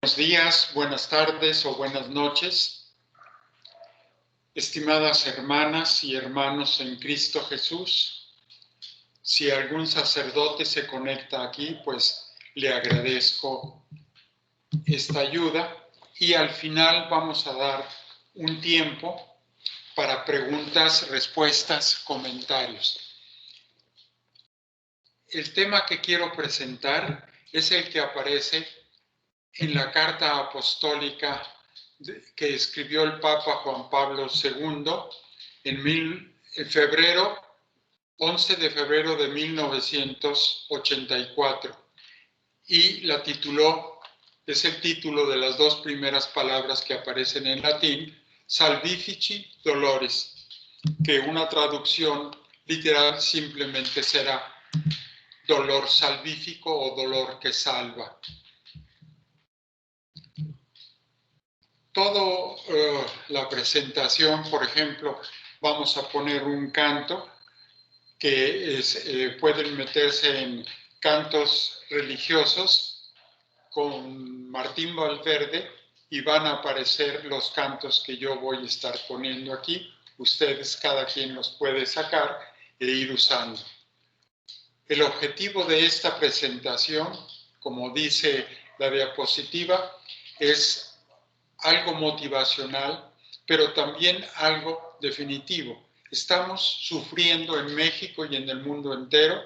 Buenos días, buenas tardes o buenas noches, estimadas hermanas y hermanos en Cristo Jesús. Si algún sacerdote se conecta aquí, pues le agradezco esta ayuda y al final vamos a dar un tiempo para preguntas, respuestas, comentarios. El tema que quiero presentar es el que aparece en la carta apostólica que escribió el Papa Juan Pablo II en 11 de febrero de 1984 y la tituló, es el título de las dos primeras palabras que aparecen en latín, Salvifici Dolores, que una traducción literal simplemente será dolor salvífico o dolor que salva. Toda la presentación, por ejemplo, vamos a poner un canto que pueden meterse en cantos religiosos con Martín Valverde y van a aparecer los cantos que yo voy a estar poniendo aquí. Ustedes, cada quien los puede sacar e ir usando. El objetivo de esta presentación, como dice la diapositiva, es algo motivacional, pero también algo definitivo. Estamos sufriendo en México y en el mundo entero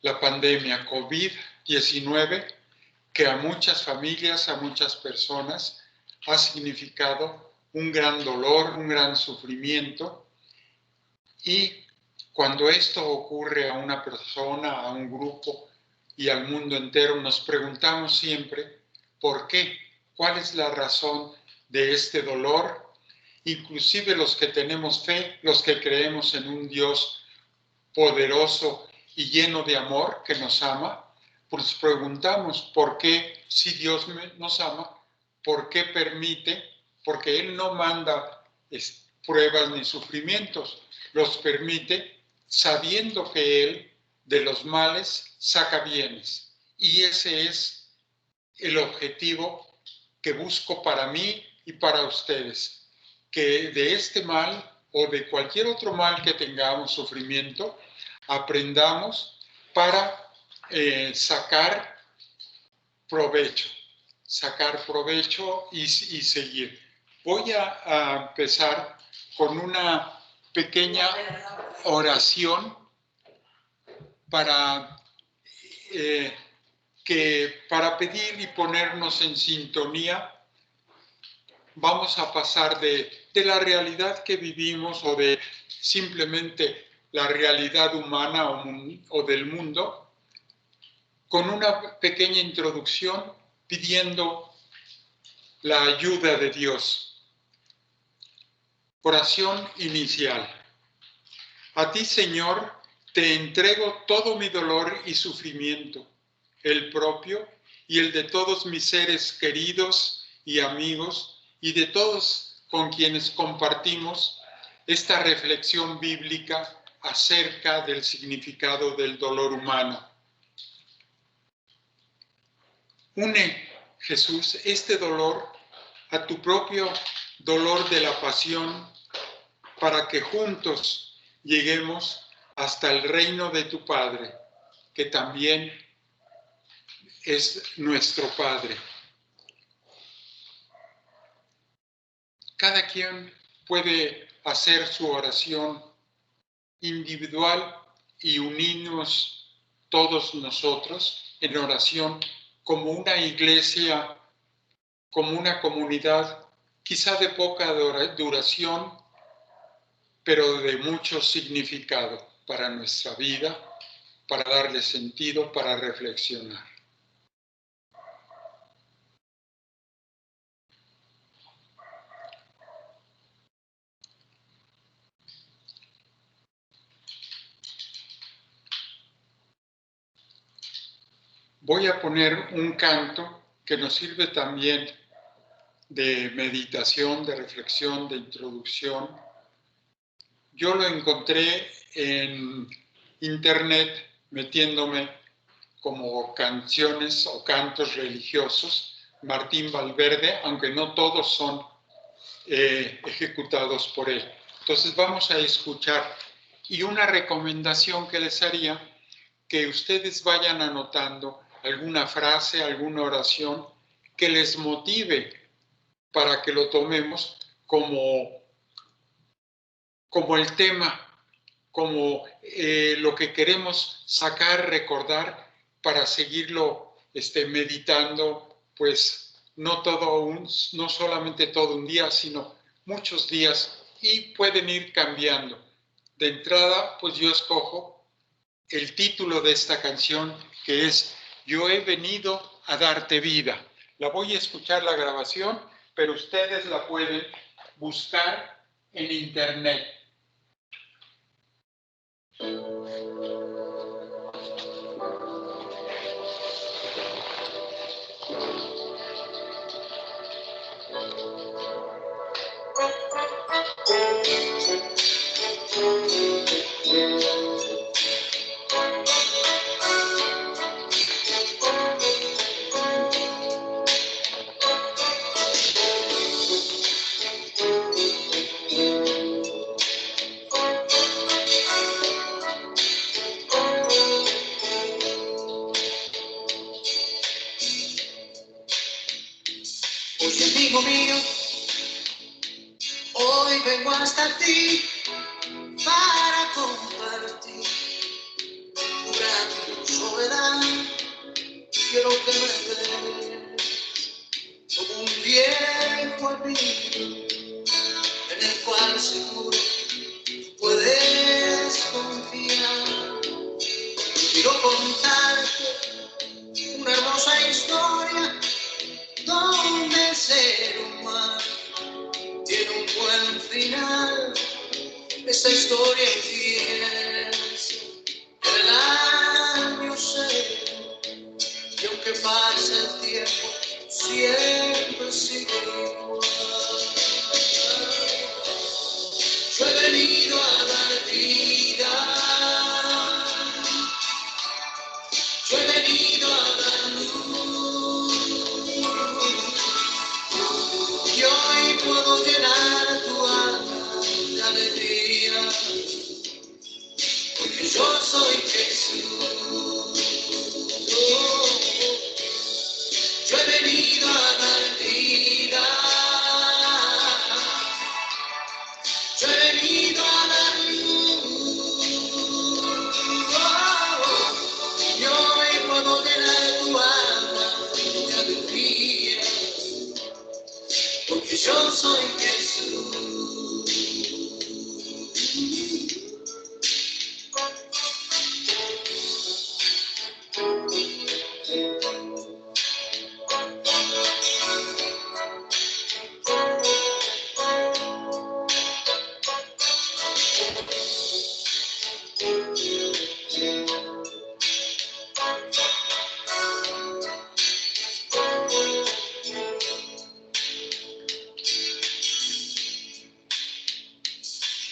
la pandemia COVID-19, que a muchas familias, a muchas personas, ha significado un gran dolor, un gran sufrimiento. Y cuando esto ocurre a una persona, a un grupo y al mundo entero, nos preguntamos siempre, ¿por qué? ¿Cuál es la razón de este dolor? Inclusive los que tenemos fe, los que creemos en un Dios poderoso y lleno de amor que nos ama, pues preguntamos por qué, si Dios nos ama, por qué permite, porque Él no manda pruebas ni sufrimientos, los permite sabiendo que Él de los males saca bienes. Y ese es el objetivo que busco para mí y para ustedes, que de este mal o de cualquier otro mal que tengamos, sufrimiento, aprendamos para sacar provecho y seguir. Voy a empezar con una pequeña oración para pedir y ponernos en sintonía. Vamos a pasar de la realidad que vivimos o de simplemente la realidad humana o del mundo, con una pequeña introducción pidiendo la ayuda de Dios. Oración inicial. A ti, Señor, te entrego todo mi dolor y sufrimiento, el propio y el de todos mis seres queridos y amigos, y de todos con quienes compartimos esta reflexión bíblica acerca del significado del dolor humano. Une, Jesús, este dolor a tu propio dolor de la pasión para que juntos lleguemos hasta el reino de tu Padre, que también es nuestro Padre. Cada quien puede hacer su oración individual y unirnos todos nosotros en oración como una iglesia, como una comunidad, quizá de poca duración, pero de mucho significado para nuestra vida, para darle sentido, para reflexionar. Voy a poner un canto que nos sirve también de meditación, de reflexión, de introducción. Yo lo encontré en internet metiéndome como canciones o cantos religiosos Martín Valverde, aunque no todos son ejecutados por él. Entonces vamos a escuchar. Y una recomendación que les haría, que ustedes vayan anotando alguna frase, alguna oración que les motive para que lo tomemos como el tema, como lo que queremos sacar, recordar, para seguirlo meditando, pues no solamente todo un día, sino muchos días, y pueden ir cambiando. De entrada, pues yo escojo el título de esta canción, que es Yo he venido a darte vida. La voy a escuchar la grabación, pero ustedes la pueden buscar en internet. Oye, amigo mío, hoy vengo hasta ti para compartir tu soledad. Quiero que me des como un viejo amigo en el cual seguro puedes confiar. Quiero contarte una hermosa historia donde el ser humano tiene un buen final. Esta historia empieza en el año 0, y aunque pase el tiempo, siempre sigue igual. Yo he venido a dar vida, yo he venido a dar luz, y hoy puedo llenar tu alma de alegría, porque yo soy Jesús. Yo he venido a dar vida, yo he venido a dar luz, y hoy puedo llenar tu alma de alegría, porque yo soy Jesús.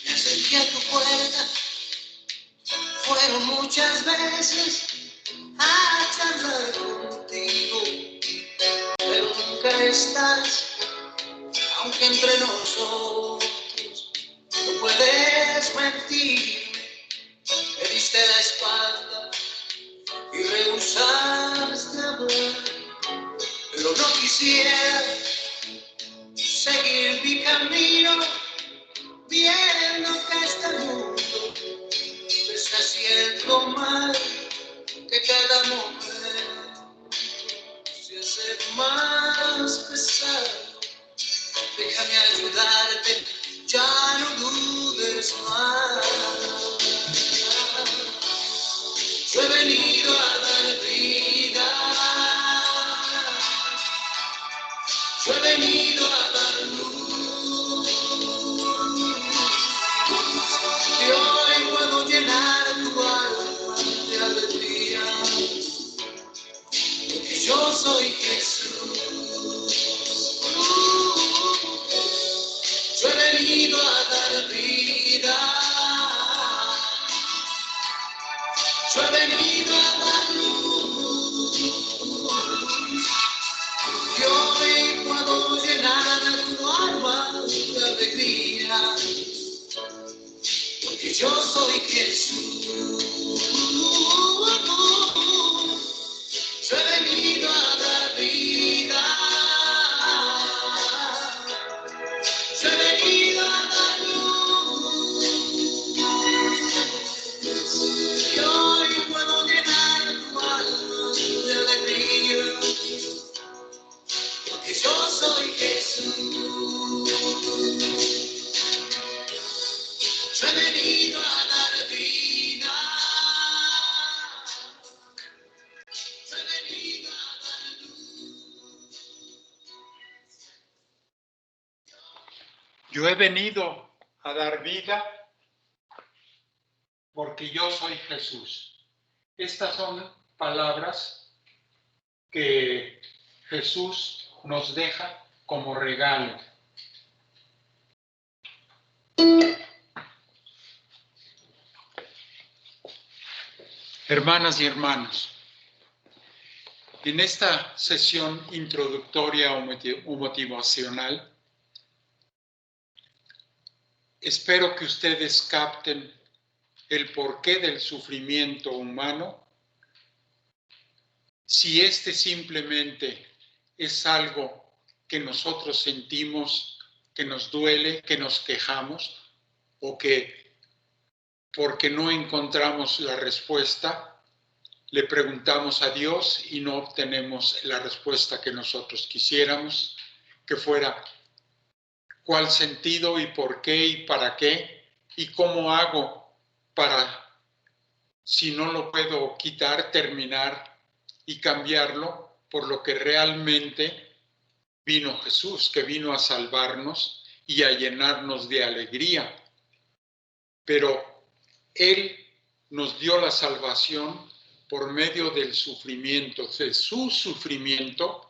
Me acerqué a tu puerta, fueron muchas veces a charlar contigo, pero nunca estás, aunque entre nosotros no puedes mentirme. Me diste la espalda y rehusaste hablar, pero no quisiera seguir mi camino, viendo que este mundo me está haciendo mal, que cada momento se hace más pesado. Déjame ayudarte, ya no dudes más. Yo he venido a dar vida, yo he venido a dar luz, y hoy puedo llenar tu alma de alegría, porque yo soy Jesús. Yo he venido a dar vida, yo he venido a dar luz, yo yo soy Jesús. Yo he venido a dar vida. Yo he venido a dar luz. Y hoy puedo llenar tu alma de alegría. Porque yo soy Jesús. Yo he venido a dar vida. Yo he venido a dar luz. Yo he venido a dar vida porque yo soy Jesús. Estas son palabras que Jesús nos deja como regalo. Hermanas y hermanos, en esta sesión introductoria o motivacional, espero que ustedes capten el porqué del sufrimiento humano, si este simplemente es algo que nosotros sentimos, que nos duele, que nos quejamos, o que porque no encontramos la respuesta, le preguntamos a Dios y no obtenemos la respuesta que nosotros quisiéramos, que fuera cuál sentido y por qué y para qué y cómo hago para, si no lo puedo quitar, terminar y cambiarlo por lo que realmente vino Jesús, que vino a salvarnos y a llenarnos de alegría. Pero Él nos dio la salvación por medio del sufrimiento, de su sufrimiento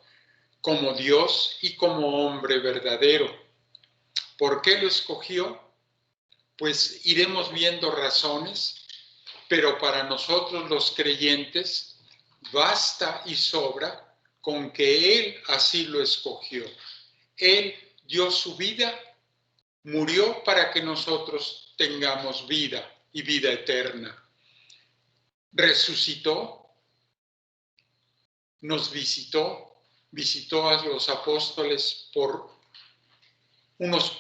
como Dios y como hombre verdadero. ¿Por qué lo escogió? Pues iremos viendo razones, pero para nosotros los creyentes basta y sobra con que Él así lo escogió. Él dio su vida, murió para que nosotros tengamos vida y vida eterna. Resucitó, nos visitó a los apóstoles por unos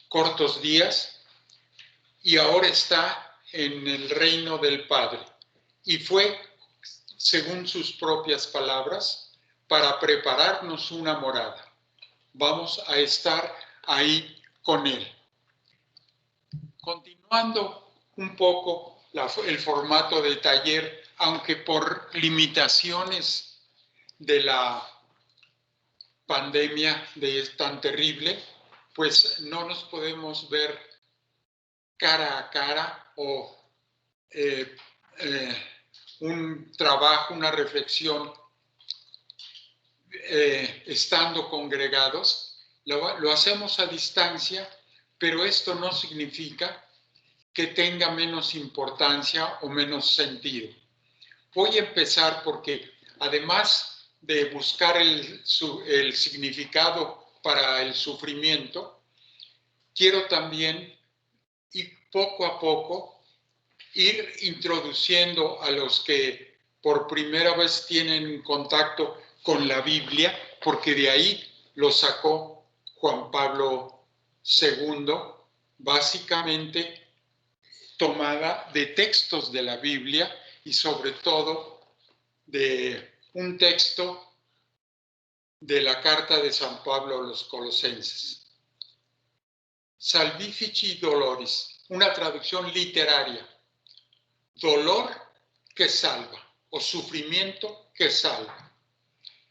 cortos días y ahora está en el reino del Padre. Y fue, según sus propias palabras, para prepararnos una morada. Vamos a estar ahí con Él. Continuando un poco el formato de taller, aunque por limitaciones de la pandemia tan terrible, pues no nos podemos ver cara a cara o un trabajo, una reflexión estando congregados. Lo hacemos a distancia, pero esto no significa que tenga menos importancia o menos sentido. Voy a empezar porque además de buscar el significado para el sufrimiento, quiero también ir poco a poco ir introduciendo a los que por primera vez tienen contacto con la Biblia, porque de ahí lo sacó Juan Pablo II, básicamente tomada de textos de la Biblia y sobre todo de un texto de la carta de San Pablo a los Colosenses. Salvifici doloris, una traducción literaria. Dolor que salva o sufrimiento que salva.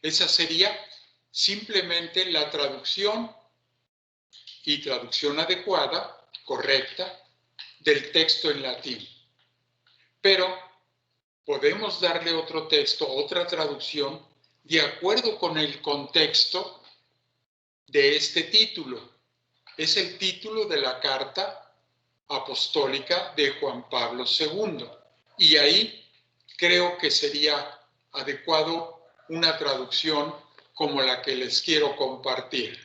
Esa sería simplemente la traducción y traducción adecuada, correcta, del texto en latín. Pero podemos darle otro texto, otra traducción, de acuerdo con el contexto de este título. Es el título de la carta apostólica de Juan Pablo II. Y ahí creo que sería adecuado una traducción como la que les quiero compartir.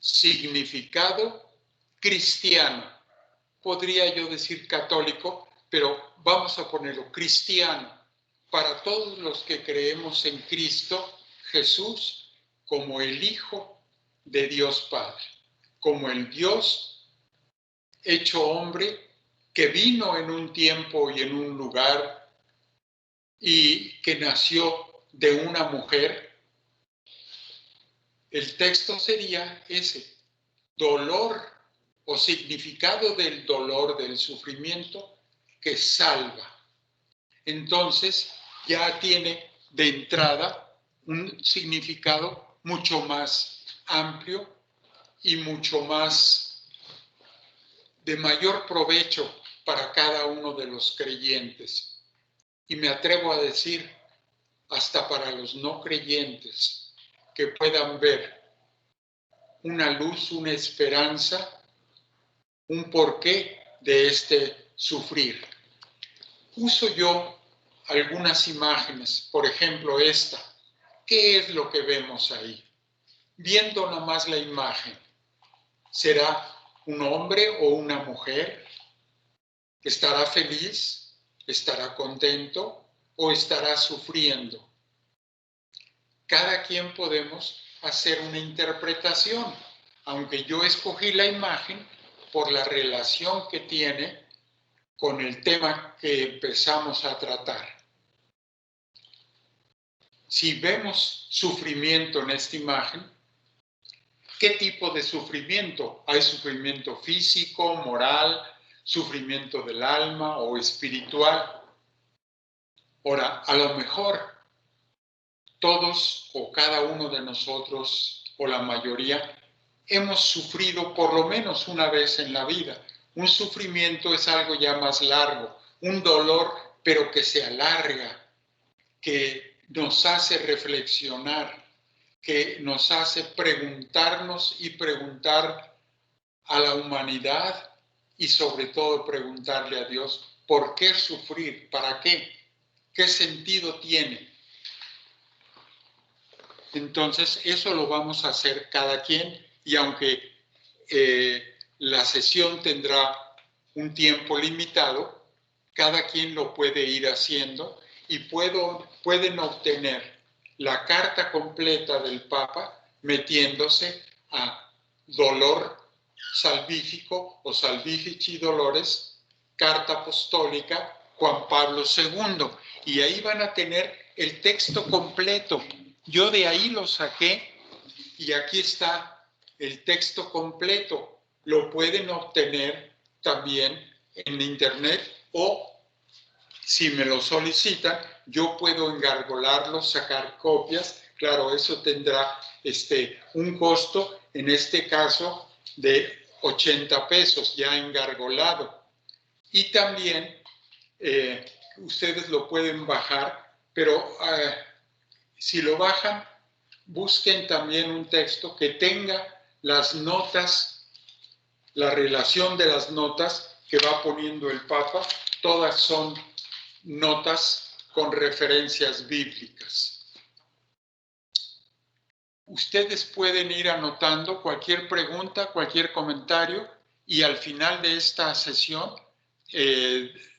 Significado cristiano. podría yo decir católico, pero vamos a ponerlo cristiano, para todos los que creemos en Cristo Jesús como el Hijo de Dios Padre, como el Dios hecho hombre que vino en un tiempo y en un lugar y que nació de una mujer. El texto sería ese: dolor o significado del dolor, del sufrimiento que salva. Entonces ya tiene de entrada un significado mucho más amplio y mucho más de mayor provecho para cada uno de los creyentes. Y me atrevo a decir, hasta para los no creyentes, que puedan ver una luz, una esperanza, un porqué de este sufrir. Uso yo algunas imágenes, por ejemplo esta. ¿Qué es lo que vemos ahí? Viendo nada más la imagen, ¿será un hombre o una mujer? ¿Estará feliz? ¿Estará contento? ¿O estará sufriendo? Cada quien podemos hacer una interpretación, aunque yo escogí la imagen por la relación que tiene con el tema que empezamos a tratar. Si vemos sufrimiento en esta imagen, ¿qué tipo de sufrimiento? ¿Hay sufrimiento físico, moral, sufrimiento del alma o espiritual? Ahora, a lo mejor todos o cada uno de nosotros, o la mayoría, hemos sufrido por lo menos una vez en la vida. Un sufrimiento es algo ya más largo, un dolor, pero que se alarga, que nos hace reflexionar, que nos hace preguntarnos y preguntar a la humanidad y sobre todo preguntarle a Dios, ¿por qué sufrir? ¿Para qué? ¿Qué sentido tiene? Entonces, eso lo vamos a hacer cada quien, y aunque la sesión tendrá un tiempo limitado, cada quien lo puede ir haciendo y pueden obtener la carta completa del Papa metiéndose a Dolor Salvífico o Salvifici Dolores, Carta Apostólica Juan Pablo II, y ahí van a tener el texto completo. Yo de ahí lo saqué y aquí está el texto completo. Lo pueden obtener también en internet o, si me lo solicitan, yo puedo engargolarlo, sacar copias. Claro, eso tendrá un costo, en este caso, de 80 pesos ya engargolado. Y también ustedes lo pueden bajar, pero si lo bajan, busquen también un texto que tenga las notas, la relación de las notas que va poniendo el Papa. Todas son notas con referencias bíblicas. Ustedes pueden ir anotando cualquier pregunta, cualquier comentario, y al final de esta sesión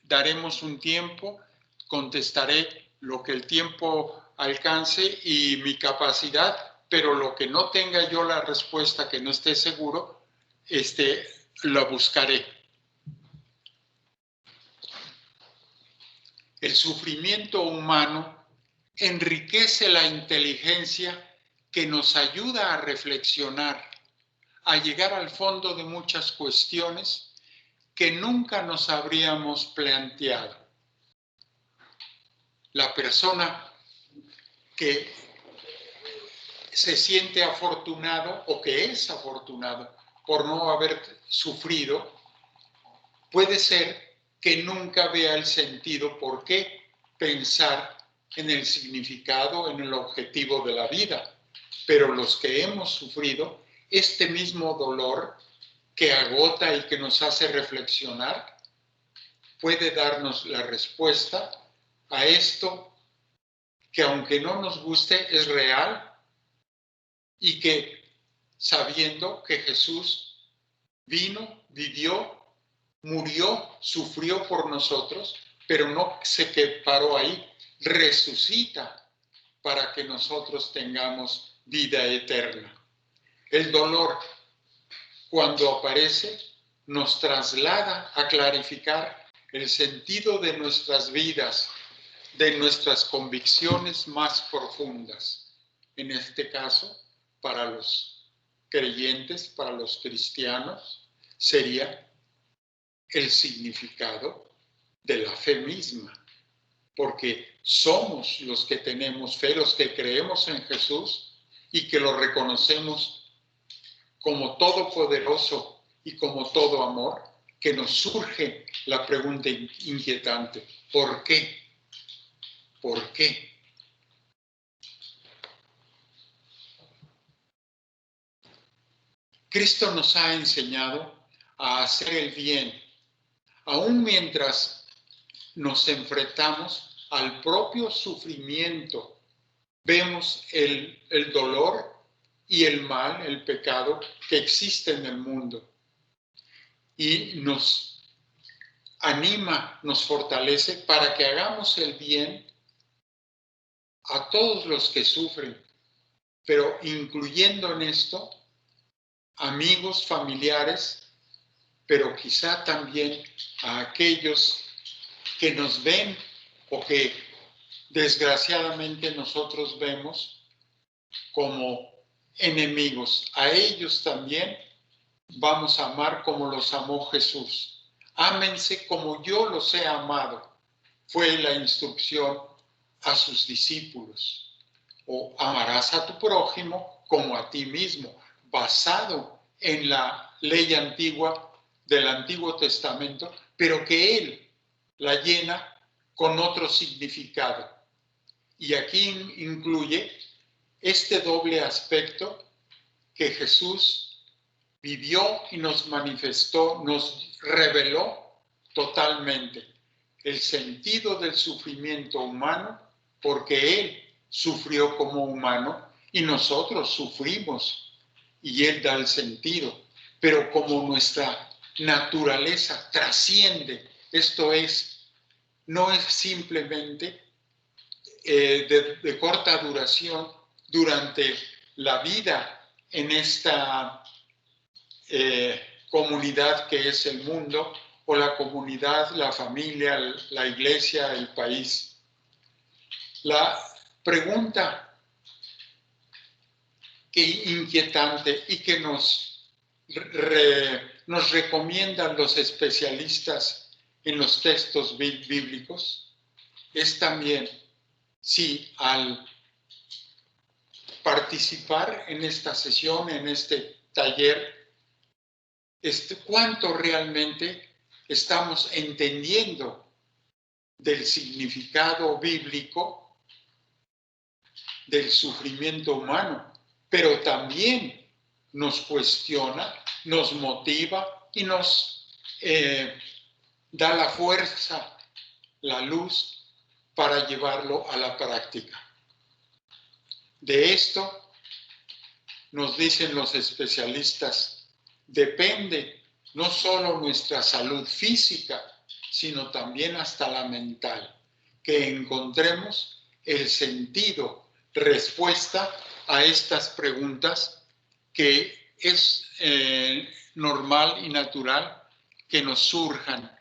daremos un tiempo, contestaré lo que el tiempo alcance y mi capacidad, pero lo que no tenga yo la respuesta, que no esté seguro, lo buscaré. El sufrimiento humano enriquece la inteligencia que nos ayuda a reflexionar, a llegar al fondo de muchas cuestiones que nunca nos habríamos planteado. La persona que se siente afortunado o que es afortunado por no haber sufrido, puede ser que nunca vea el sentido por qué pensar en el significado, en el objetivo de la vida. Pero los que hemos sufrido este mismo dolor que agota y que nos hace reflexionar, puede darnos la respuesta a esto que, aunque no nos guste, es real, y que, sabiendo que Jesús vino, vivió murió, sufrió por nosotros, pero no se paró ahí, resucita para que nosotros tengamos vida eterna. El dolor, cuando aparece, nos traslada a clarificar el sentido de nuestras vidas, de nuestras convicciones más profundas. En este caso, para los creyentes, para los cristianos, sería el significado de la fe misma, porque somos los que tenemos fe, los que creemos en Jesús y que lo reconocemos como todopoderoso y como todo amor, que nos surge la pregunta inquietante: ¿por qué? ¿Por qué? Cristo nos ha enseñado a hacer el bien, aun mientras nos enfrentamos al propio sufrimiento. Vemos el dolor y el mal, el pecado que existe en el mundo. Y nos anima, nos fortalece para que hagamos el bien a todos los que sufren, pero incluyendo en esto amigos, familiares, pero quizá también a aquellos que nos ven o que desgraciadamente nosotros vemos como enemigos. A ellos también vamos a amar como los amó Jesús. Ámense como yo los he amado. Fue la instrucción a sus discípulos. O amarás a tu prójimo como a ti mismo, basado en la ley antigua del Antiguo Testamento, pero que él la llena con otro significado. Y aquí incluye este doble aspecto que Jesús vivió y nos manifestó, nos reveló totalmente el sentido del sufrimiento humano, porque Él sufrió como humano y nosotros sufrimos, y Él da el sentido, pero como nuestra naturaleza trasciende, esto es, no es simplemente de corta duración durante la vida en esta comunidad que es el mundo, o la comunidad, la familia, la iglesia, el país. La pregunta inquietante y que nos recomiendan los especialistas en los textos bíblicos es también si al participar en esta sesión, en este taller, cuánto realmente estamos entendiendo del significado bíblico del sufrimiento humano, pero también nos cuestiona, nos motiva y nos da la fuerza, la luz para llevarlo a la práctica. De esto, nos dicen los especialistas, depende no solo nuestra salud física, sino también hasta la mental, que encontremos el sentido, respuesta a estas preguntas que es normal y natural que nos surjan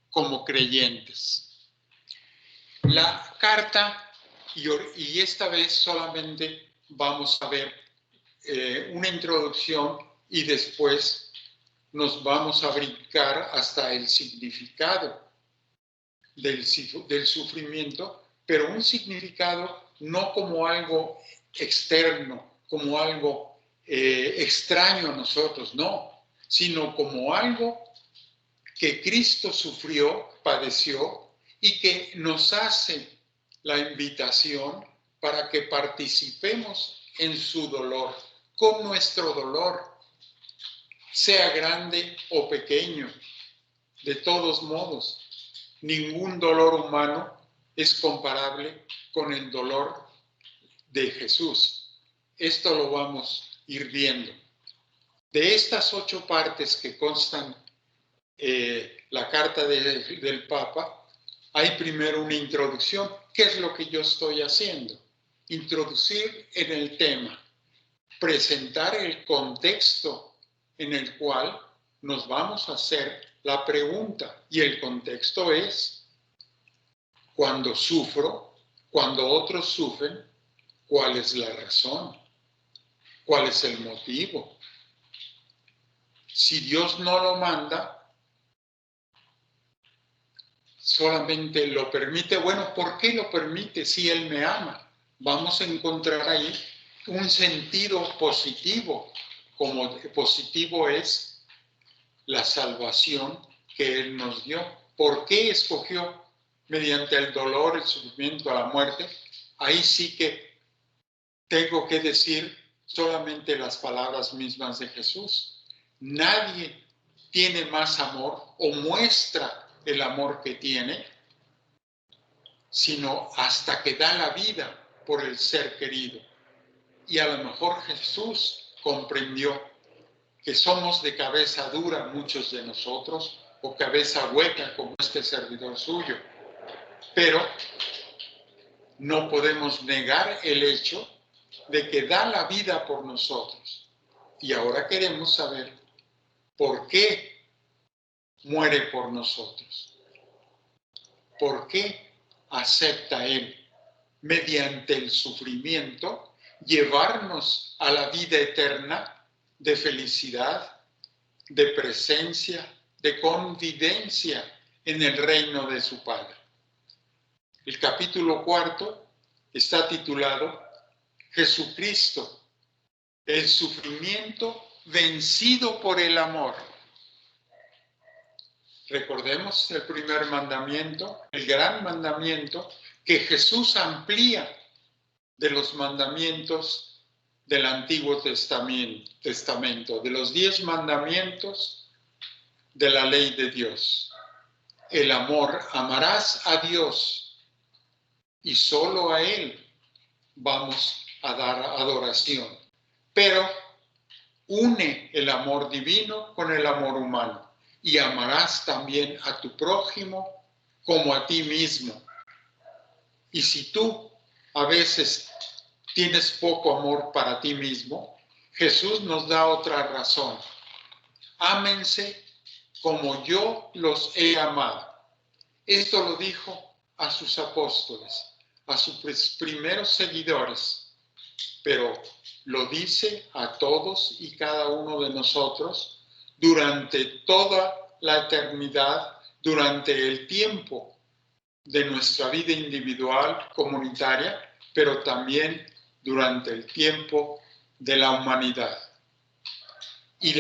como creyentes. La carta, y esta vez solamente vamos a ver una introducción y después nos vamos a brincar hasta el significado del sufrimiento, pero un significado no como algo externo, como algo extraño a nosotros, no, sino como algo que Cristo sufrió, padeció y que nos hace la invitación para que participemos en su dolor, con nuestro dolor, sea grande o pequeño. De todos modos, ningún dolor humano es comparable con el dolor de Jesús. Esto lo vamos a ir viendo. De estas 8 partes que constan la carta del Papa, hay primero una introducción. ¿Qué es lo que yo estoy haciendo? Introducir en el tema, presentar el contexto en el cual nos vamos a hacer la pregunta. Y el contexto es, cuando sufro, cuando otros sufren, ¿cuál es la razón? ¿Cuál es el motivo? Si Dios no lo manda, solamente lo permite. Bueno, ¿por qué lo permite si Él me ama? Vamos a encontrar ahí un sentido positivo, como positivo es la salvación que Él nos dio. ¿Por qué escogió mediante el dolor, el sufrimiento, la muerte? Ahí sí que tengo que decir solamente las palabras mismas de Jesús. Nadie tiene más amor o muestra el amor que tiene, sino hasta que da la vida por el ser querido. Y a lo mejor Jesús comprendió que somos de cabeza dura muchos de nosotros, o cabeza hueca como este servidor suyo, pero no podemos negar el hecho de que da la vida por nosotros. Y ahora queremos saber por qué muere por nosotros. ¿Por qué acepta Él, mediante el sufrimiento, llevarnos a la vida eterna de felicidad, de presencia, de convivencia en el reino de su Padre? El capítulo 4 está titulado Jesucristo, el sufrimiento vencido por el amor. Recordemos el primer mandamiento, el gran mandamiento que Jesús amplía de los mandamientos del Antiguo Testamento, de los 10 mandamientos de la ley de Dios. El amor, amarás a Dios y solo a Él vamos a dar adoración. Pero une el amor divino con el amor humano. Y amarás también a tu prójimo como a ti mismo. Y si tú a veces tienes poco amor para ti mismo, Jesús nos da otra razón. Ámense como yo los he amado. Esto lo dijo a sus apóstoles, a sus primeros seguidores, pero lo dice a todos y cada uno de nosotros durante toda la eternidad, durante el tiempo de nuestra vida individual, comunitaria, pero también durante el tiempo de la humanidad. Y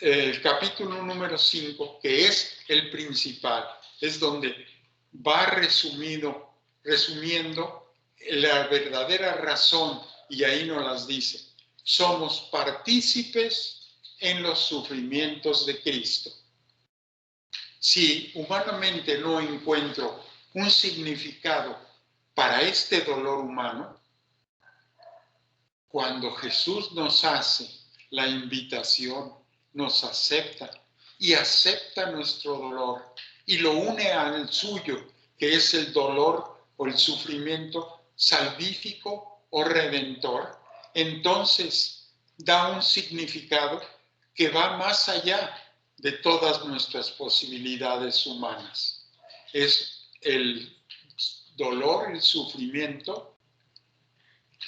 el capítulo número 5, que es el principal, es donde va resumiendo la verdadera razón, y ahí nos las dice. Somos partícipes en los sufrimientos de Cristo. Si humanamente no encuentro un significado para este dolor humano, cuando Jesús nos hace la invitación, nos acepta y acepta nuestro dolor y lo une al suyo, que es el dolor o el sufrimiento salvífico o redentor, entonces da un significado que va más allá de todas nuestras posibilidades humanas. Es el dolor, el sufrimiento,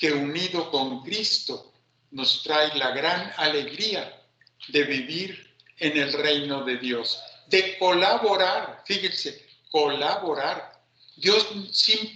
que unido con Cristo nos trae la gran alegría de vivir en el reino de Dios, de colaborar, fíjense, colaborar. Dios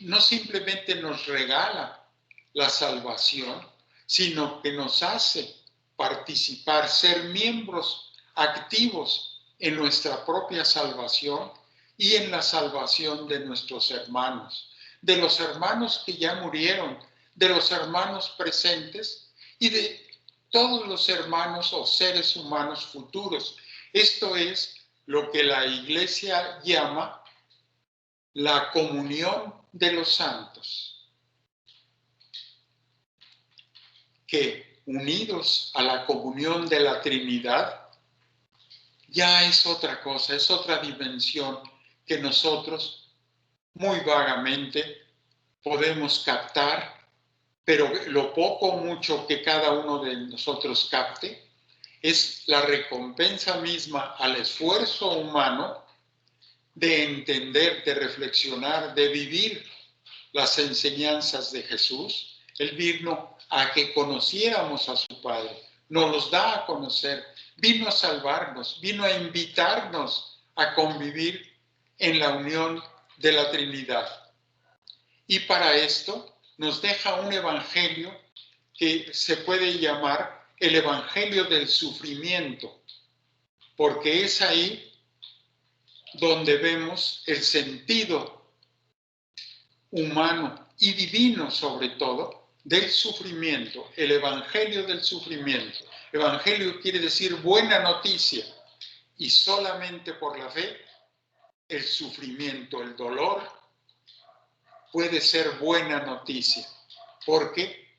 no simplemente nos regala la salvación, sino que nos hace participar, ser miembros activos en nuestra propia salvación y en la salvación de nuestros hermanos, de los hermanos que ya murieron, de los hermanos presentes y de todos los hermanos o seres humanos futuros. Esto es lo que la Iglesia llama la comunión de los santos, que unidos a la comunión de la Trinidad, ya es otra cosa, es otra dimensión que nosotros muy vagamente podemos captar, pero lo poco o mucho que cada uno de nosotros capte es la recompensa misma al esfuerzo humano de entender, de reflexionar, de vivir las enseñanzas de Jesús. Él vino a que conociéramos a su Padre, nos los da a conocer, vino a salvarnos, vino a invitarnos a convivir en la unión de la Trinidad. Y para esto nos deja un evangelio que se puede llamar el evangelio del sufrimiento, porque es ahí donde vemos el sentido humano y divino sobre todo del sufrimiento, el evangelio del sufrimiento. Evangelio quiere decir buena noticia, y solamente por la fe el sufrimiento, el dolor puede ser buena noticia, porque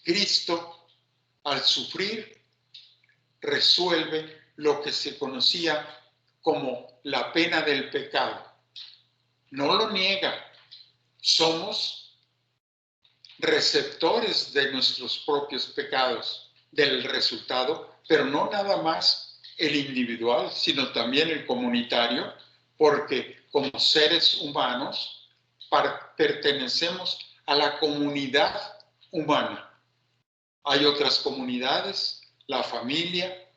Cristo al sufrir resuelve lo que se conocía como la pena del pecado. No lo niega, somos receptores de nuestros propios pecados, del resultado, pero no nada más el individual, sino también el comunitario, porque como seres humanos pertenecemos a la comunidad humana. Hay otras comunidades, la familia,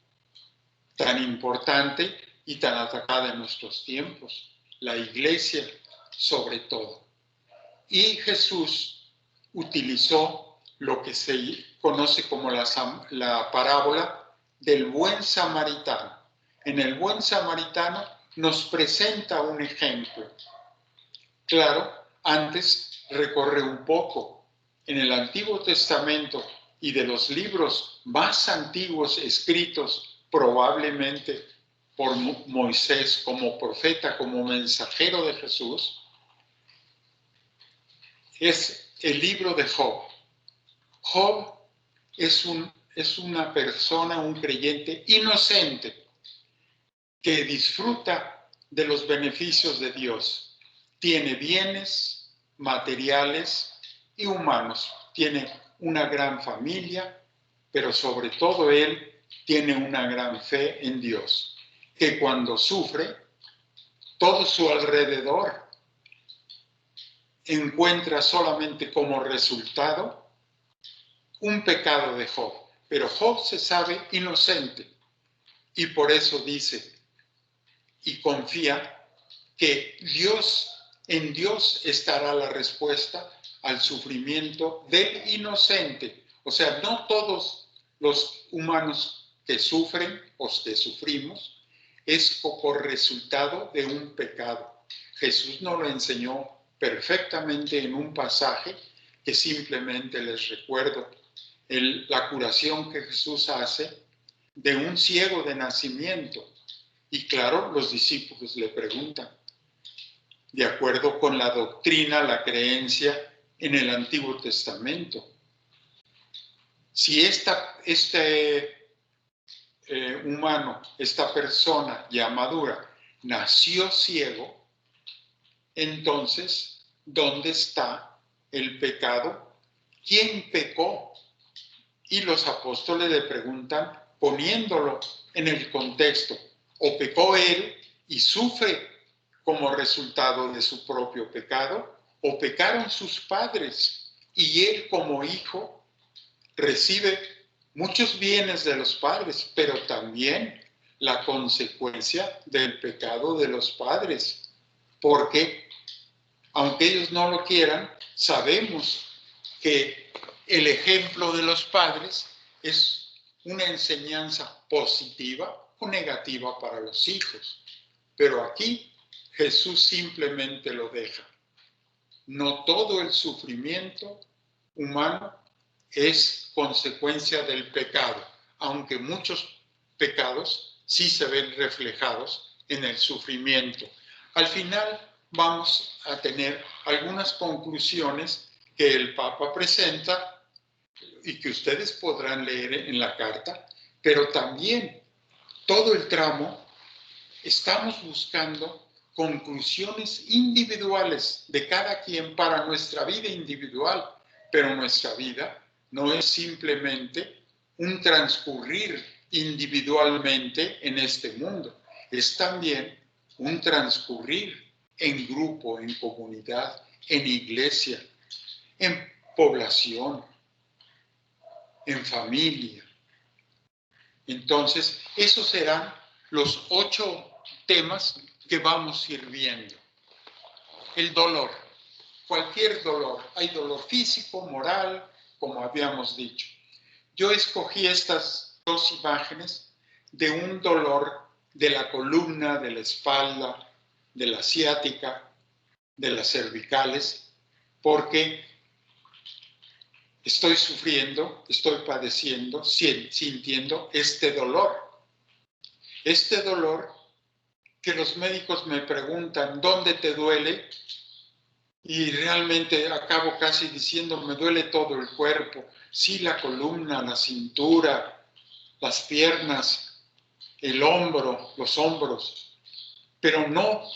tan importante y tan atacada en nuestros tiempos, la iglesia sobre todo. Y Jesús utilizó lo que se conoce como la parábola del buen samaritano. En el buen samaritano nos presenta un ejemplo. Claro, antes recorre un poco. En el Antiguo Testamento y de los libros más antiguos escritos probablemente por Moisés como profeta, como mensajero de Jesús, es el libro de Job. Job es una persona, un creyente inocente que disfruta de los beneficios de Dios. Tiene bienes materiales y humanos. Tiene una gran familia, pero sobre todo él tiene una gran fe en Dios, que cuando sufre, todo su alrededor encuentra solamente como resultado un pecado de Job. Pero Job se sabe inocente y por eso dice y confía que en Dios estará la respuesta al sufrimiento del inocente. O sea, no todos los humanos que sufren o que sufrimos es por resultado de un pecado. Jesús nos lo enseñó perfectamente en un pasaje que simplemente les recuerdo. La curación que Jesús hace de un ciego de nacimiento. Y claro, los discípulos le preguntan, de acuerdo con la doctrina, la creencia en el Antiguo Testamento, si este humano, esta persona ya madura, nació ciego, entonces, ¿dónde está el pecado? ¿Quién pecó? Y los apóstoles le preguntan poniéndolo en el contexto. ¿O pecó él y sufre como resultado de su propio pecado? ¿O pecaron sus padres y él como hijo recibe muchos bienes de los padres, pero también la consecuencia del pecado de los padres? Porque, aunque ellos no lo quieran, sabemos que el ejemplo de los padres es una enseñanza positiva o negativa para los hijos. Pero aquí Jesús simplemente lo deja. No todo el sufrimiento humano es consecuencia del pecado, aunque muchos pecados sí se ven reflejados en el sufrimiento. Al final vamos a tener algunas conclusiones que el Papa presenta y que ustedes podrán leer en la carta, pero también todo el tramo estamos buscando conclusiones individuales de cada quien para nuestra vida individual, pero nuestra vida no es simplemente un transcurrir individualmente en este mundo, es también un transcurrir en grupo, en comunidad, en iglesia, en población, en familia. Entonces, esos serán los 8 temas que vamos a ir viendo. El dolor, cualquier dolor. Hay dolor físico, moral, como habíamos dicho. Yo escogí estas 2 imágenes de un dolor de la columna, de la espalda, de la ciática, de las cervicales, porque estoy sufriendo, estoy padeciendo, sintiendo este dolor. Este dolor que los médicos me preguntan, ¿dónde te duele? Y realmente acabo casi diciendo, me duele todo el cuerpo. Sí, la columna, la cintura, las piernas, el hombro, los hombros. Pero no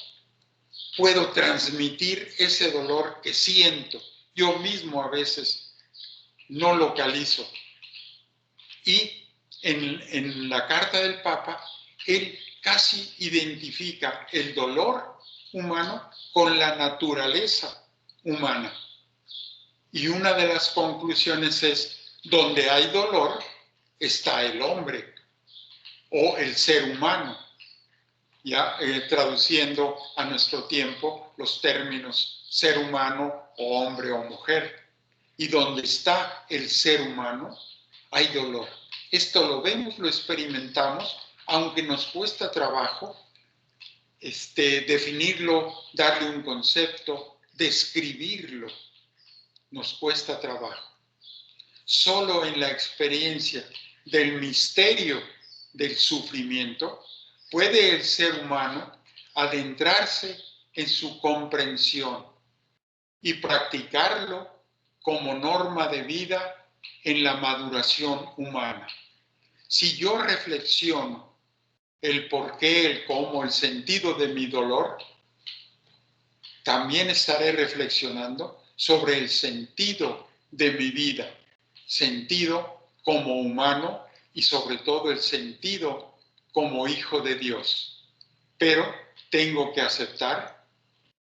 puedo transmitir ese dolor que siento. Yo mismo a veces no localizo. Y en la carta del Papa, él casi identifica el dolor humano con la naturaleza humana. Y una de las conclusiones es, donde hay dolor, está el hombre o el ser humano. Ya traduciendo a nuestro tiempo los términos ser humano o hombre o mujer. Y donde está el ser humano, hay dolor. Esto lo vemos, lo experimentamos, aunque nos cuesta trabajo definirlo, darle un concepto, describirlo, nos cuesta trabajo. Solo en la experiencia del misterio del sufrimiento puede el ser humano adentrarse en su comprensión y practicarlo como norma de vida en la maduración humana. Si yo reflexiono el por qué, el cómo, el sentido de mi dolor, también estaré reflexionando sobre el sentido de mi vida, sentido como humano y sobre todo el sentido como hijo de Dios. Pero tengo que aceptar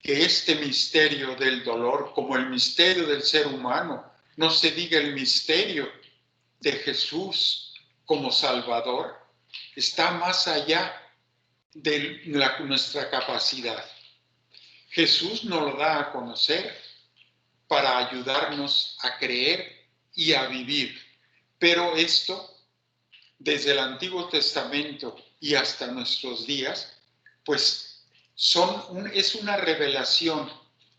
que este misterio del dolor, como el misterio del ser humano, no se diga el misterio de Jesús como Salvador, está más allá de nuestra capacidad. Jesús nos lo da a conocer para ayudarnos a creer y a vivir. Pero esto, desde el Antiguo Testamento y hasta nuestros días, pues es una revelación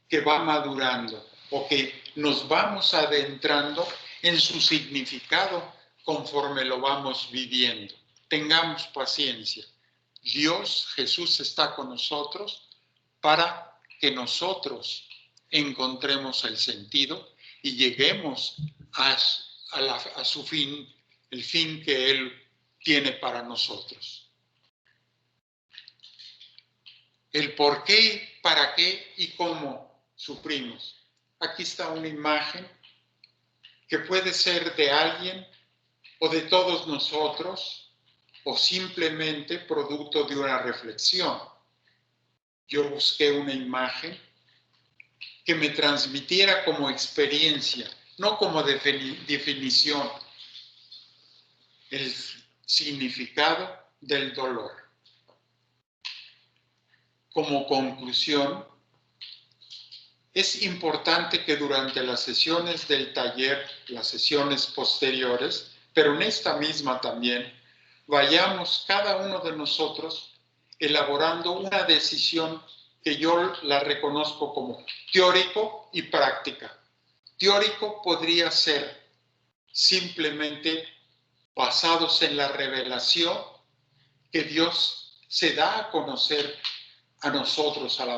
que va madurando o que nos vamos adentrando en su significado conforme lo vamos viviendo. Tengamos paciencia. Dios, Jesús está con nosotros para que nosotros encontremos el sentido y lleguemos a su fin, el fin que Él tiene para nosotros. El por qué, para qué y cómo sufrimos. Aquí está una imagen que puede ser de alguien o de todos nosotros o simplemente producto de una reflexión. Yo busqué una imagen que me transmitiera como experiencia, no como definición, el significado del dolor. Como conclusión, es importante que durante las sesiones del taller, las sesiones posteriores, pero en esta misma también, vayamos cada uno de nosotros elaborando una decisión que yo la reconozco como teórico y práctica. Teórico podría ser simplemente basados en la revelación que Dios se da a conocer a nosotros, a la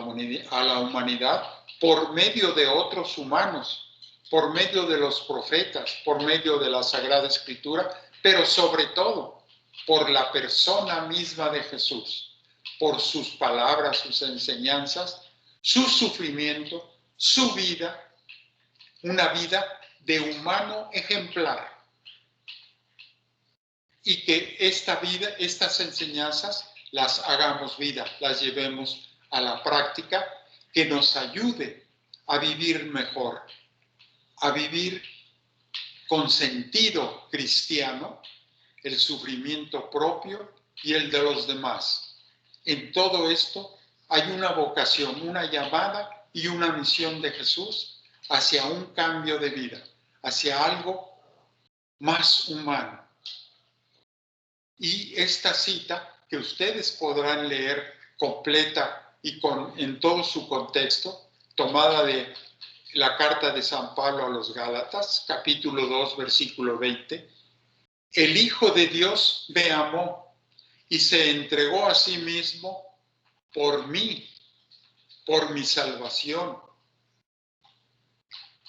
humanidad, por medio de otros humanos, por medio de los profetas, por medio de la Sagrada Escritura, pero sobre todo por la persona misma de Jesús, por sus palabras, sus enseñanzas, su sufrimiento, su vida, una vida de humano ejemplar. Y que esta vida, estas enseñanzas, las hagamos vida, las llevemos a la práctica, que nos ayude a vivir mejor, a vivir con sentido cristiano, el sufrimiento propio y el de los demás. En todo esto hay una vocación, una llamada y una misión de Jesús hacia un cambio de vida, hacia algo más humano. Y esta cita, que ustedes podrán leer completa y en todo su contexto, tomada de la carta de San Pablo a los Gálatas, capítulo 2, versículo 20, el Hijo de Dios me amó y se entregó a sí mismo por mí, por mi salvación.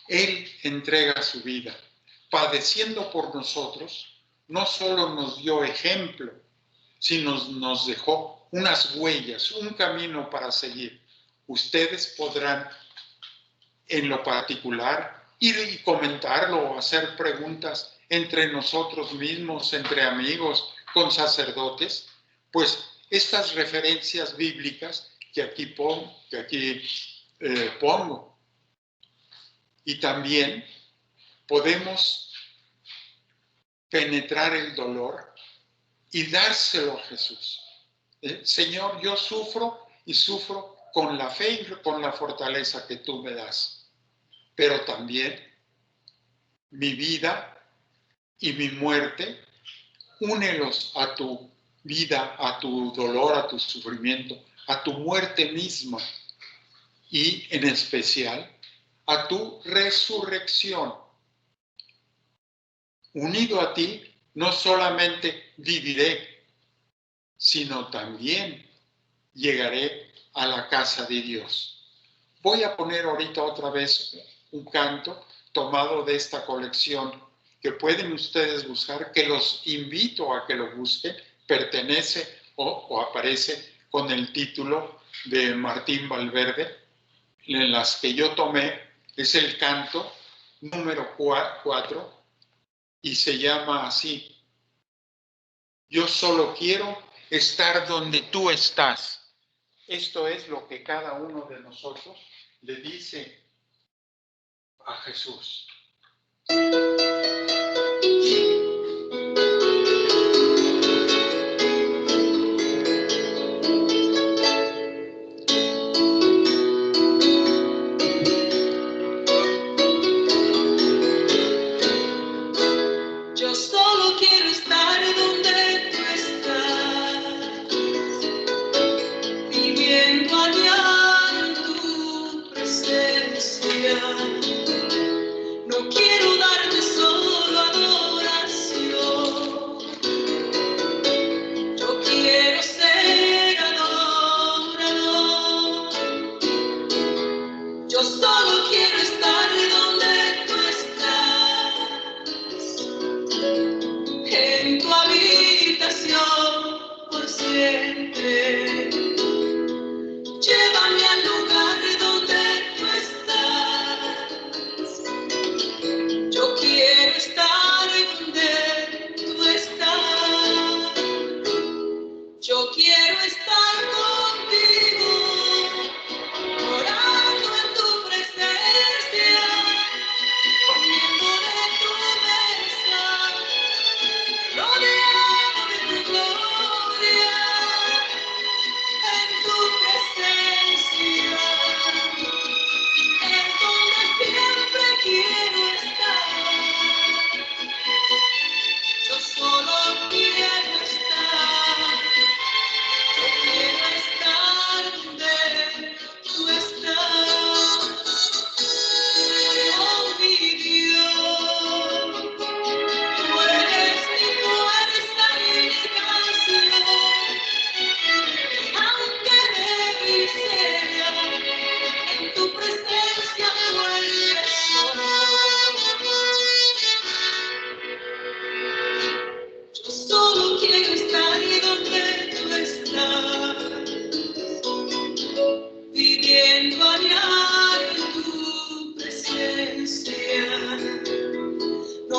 Él entrega su vida, padeciendo por nosotros. No solo nos dio ejemplo, sino nos dejó unas huellas, un camino para seguir. Ustedes podrán, en lo particular, ir y comentarlo o hacer preguntas entre nosotros mismos, entre amigos, con sacerdotes, pues estas referencias bíblicas que aquí pongo. Y también podemos penetrar el dolor y dárselo a Jesús. Señor, yo sufro y sufro con la fe y con la fortaleza que tú me das. Pero también mi vida y mi muerte, únelos a tu vida, a tu dolor, a tu sufrimiento, a tu muerte misma y en especial a tu resurrección. Unido a ti, no solamente viviré, sino también llegaré a la casa de Dios. Voy a poner ahorita otra vez un canto tomado de esta colección que pueden ustedes buscar, que los invito a que lo busquen, pertenece o aparece con el título de Martín Valverde, en las que yo tomé, es el canto número 4, y se llama así: yo solo quiero estar donde tú estás. Esto es lo que cada uno de nosotros le dice a Jesús. Yo solo quiero estar donde tú estás, viviendo allá en tu presencia. No quiero darte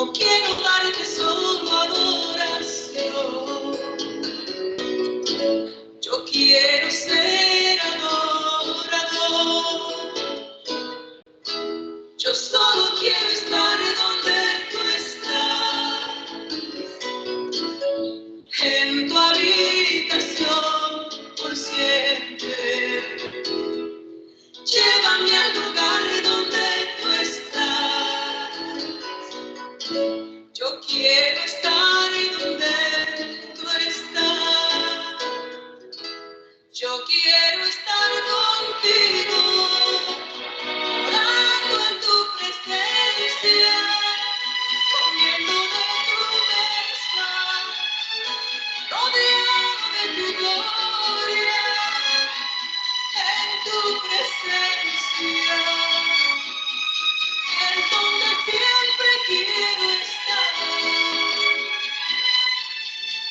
No quiero darte solo adoración. Yo quiero ser adorador. Yo solo quiero estar donde tú estás, en tu habitación por siempre. Llévame al lugar donde tú estás. Yo quiero estar donde tú estás. Yo quiero estar contigo, orando en tu presencia, comiendo de tu mesa, rodeado de tu gloria, en tu presencia, en donde siempre quiero estar.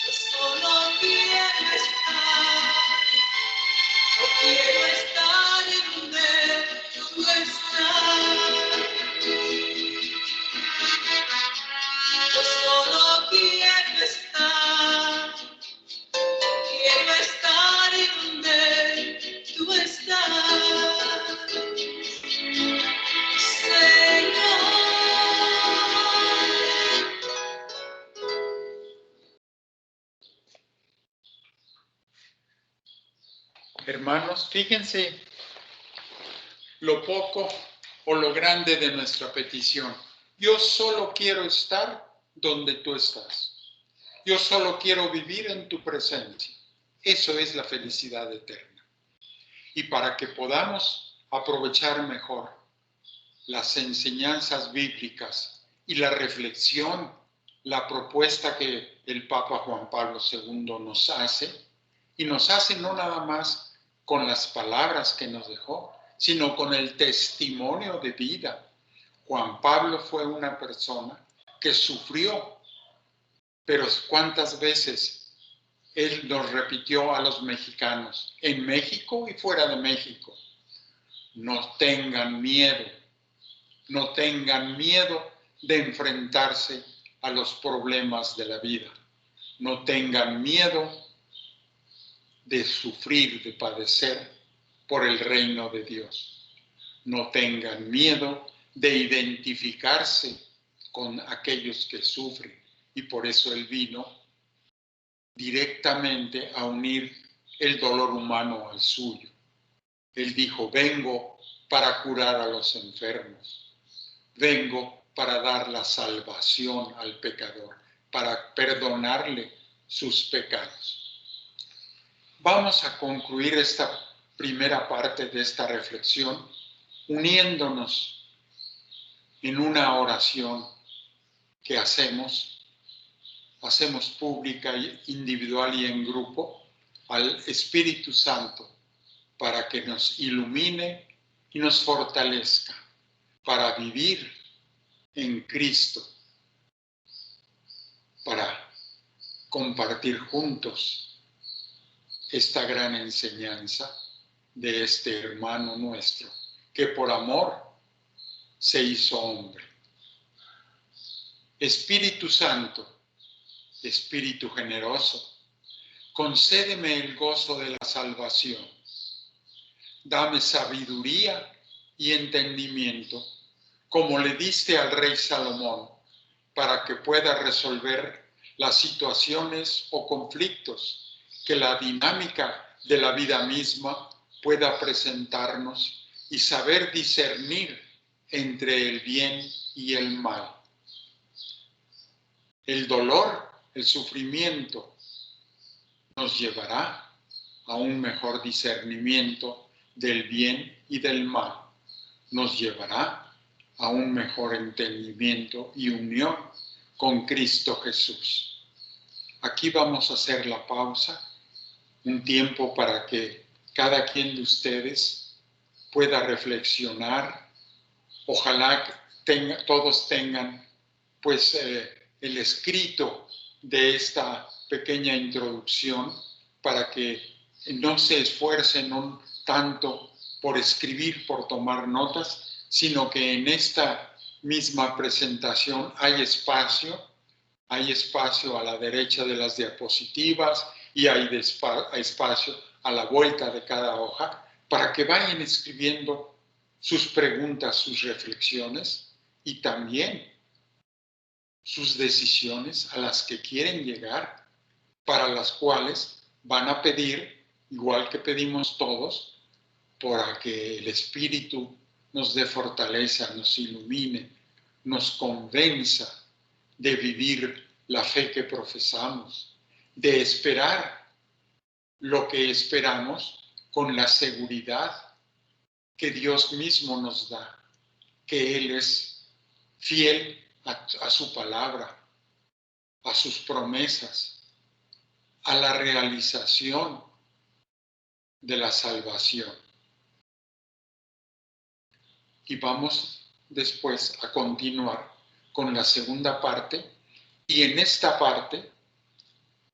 Yo solo quiero estar. Yo quiero estar donde tú estás. Yo solo quiero estar. Quiero estar donde tú estás. Señor. Hermanos, fíjense lo poco o lo grande de nuestra petición. Yo solo quiero estar donde tú estás. Yo solo quiero vivir en tu presencia. Eso es la felicidad eterna. Y para que podamos aprovechar mejor las enseñanzas bíblicas y la reflexión, la propuesta que el Papa Juan Pablo II nos hace, y nos hace no nada más con las palabras que nos dejó, sino con el testimonio de vida. Juan Pablo fue una persona que sufrió, pero ¿cuántas veces él nos repitió a los mexicanos, en México y fuera de México? No tengan miedo de enfrentarse a los problemas de la vida. No tengan miedo de sufrir, de padecer por el reino de Dios. No tengan miedo de identificarse con aquellos que sufren. Y por eso Él vino directamente a unir el dolor humano al suyo. Él dijo, vengo para curar a los enfermos. Vengo para dar la salvación al pecador, para perdonarle sus pecados. Vamos a concluir esta primera parte de esta reflexión uniéndonos en una oración que hacemos pública, individual y en grupo, al Espíritu Santo para que nos ilumine y nos fortalezca para vivir en Cristo, para compartir juntos esta gran enseñanza de este hermano nuestro, que por amor se hizo hombre. Espíritu Santo, Espíritu generoso, concédeme el gozo de la salvación. Dame sabiduría y entendimiento, como le diste al rey Salomón, para que pueda resolver las situaciones o conflictos que la dinámica de la vida misma pueda presentarnos y saber discernir entre el bien y el mal. El dolor, el sufrimiento, nos llevará a un mejor discernimiento del bien y del mal. Nos llevará a un mejor entendimiento y unión con Cristo Jesús. Aquí vamos a hacer la pausa, un tiempo para que cada quien de ustedes pueda reflexionar. Ojalá todos tengan pues el escrito de esta pequeña introducción para que no se esfuercen tanto por escribir, por tomar notas, sino que en esta misma presentación hay espacio a la derecha de las diapositivas y hay espacio a la vuelta de cada hoja para que vayan escribiendo sus preguntas, sus reflexiones y también sus decisiones a las que quieren llegar, para las cuales van a pedir, igual que pedimos todos, para que el Espíritu nos dé fortaleza, nos ilumine, nos convenza de vivir la fe que profesamos, de esperar lo que esperamos con la seguridad que Dios mismo nos da, que Él es fiel a su palabra, a sus promesas, a la realización de la salvación. Y vamos después a continuar con la segunda parte, y en esta parte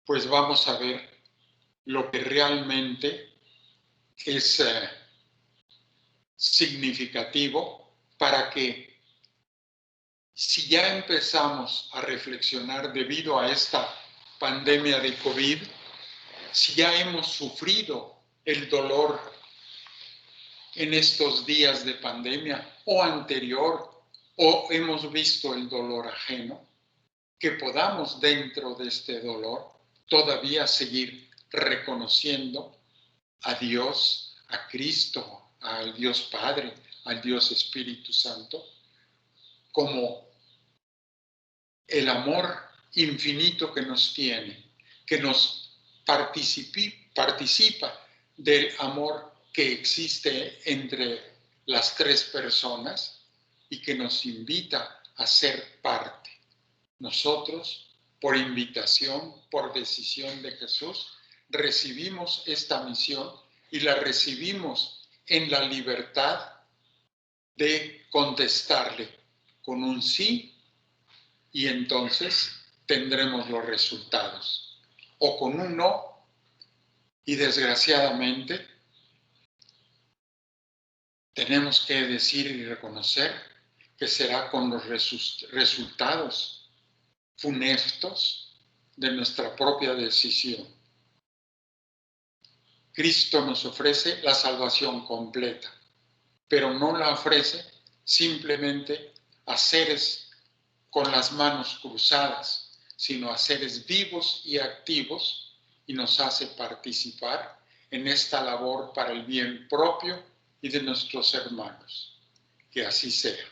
pues vamos a ver lo que realmente es significativo para que, si ya empezamos a reflexionar debido a esta pandemia de COVID, si ya hemos sufrido el dolor en estos días de pandemia o anterior, o hemos visto el dolor ajeno, que podamos dentro de este dolor todavía seguir reconociendo a Dios, a Cristo, al Dios Padre, al Dios Espíritu Santo, como el amor infinito que nos tiene, que nos participa del amor que existe entre las tres personas y que nos invita a ser parte. Nosotros, por invitación, por decisión de Jesús, recibimos esta misión y la recibimos en la libertad de contestarle con un sí, y entonces tendremos los resultados. O con un no, y desgraciadamente tenemos que decir y reconocer que será con los resultados funestos de nuestra propia decisión. Cristo nos ofrece la salvación completa, pero no la ofrece simplemente a seres con las manos cruzadas, sino a seres vivos y activos, y nos hace participar en esta labor para el bien propio y de nuestros hermanos. Que así sea.